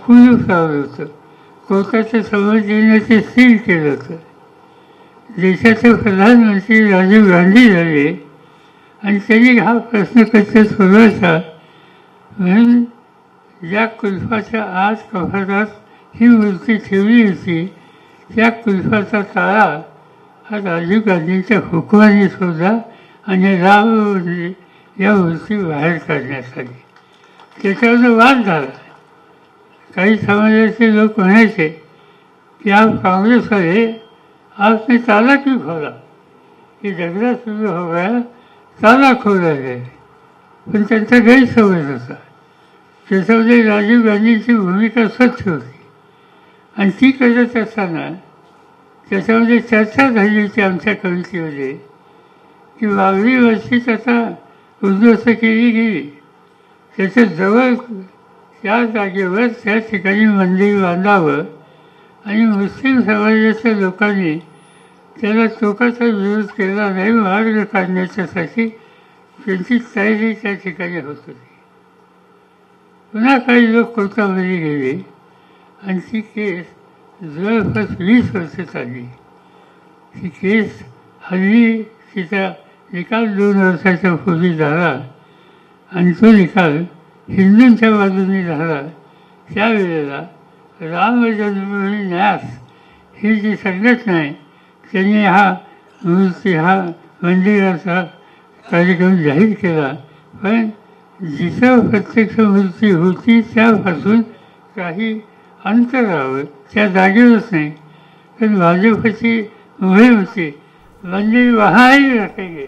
कुलूप लावलं होतं. कोर्टाच्या समोर येण्याचे सील केलं होतं. देशाचे प्रधानमंत्री राजीव गांधी झाले आणि त्यांनी हा प्रश्न कसा सोडवायचा म्हणून ज्या कुल्फाच्या आत कपाटात ही मूर्ती ठेवली होती त्या कुल्फाचा ताळा हा राजीव गांधींच्या हुकमाने शोधला आणि रामने या मूर्ती बाहेर काढण्यात आली. त्याच्यावर वाद झाला. काही समाजाचे लोक म्हणायचे की आप काँग्रेस वाले आपने ताला क्यों खोला, ये झगड़ा सुरू हो गया, ताला खोला गया. पण त्यांचा गैरसमज होता. त्याच्यामध्ये राजीव गांधींची भूमिका स्वच्छ होती आणि ती करत असताना त्याच्यामध्ये चर्चा झाली होती आमच्या कमिटीमध्ये की 12वी वर्षी त्याचा उद्ध्वस्त केली गेली. त्याच्या जवळ त्या जागेवर त्या ठिकाणी मंदिर बांधावं आणि मुस्लिम समाजाच्या लोकांनी त्याला टोकाचा विरोध केला नाही. मार्ग काढण्याच्यासाठी त्यांची तयारी त्या ठिकाणी होत होती. पुन्हा काही लोक कोर्टामध्ये गेले आणि ती केस जवळपास 20 वर्ष चालली. ती केस हल्ली तिचा निकाल 2 वर्षाच्या पूर्वी झाला आणि तो निकाल हिंदूंच्या बाजूने झाला. त्यावेळेला राम जन्मभूमी न्यास ही जी संघटना आहे त्यांनी हा मंदिराचा कार्यक्रम जाहीर केला. पण जिथं प्रत्यक्ष मूर्ती होती त्यापासून काही अंतरावर त्या जागेवरच नाही. पण भाजपची मोहीम होती मंदिर वहाँ ही रखेंगे.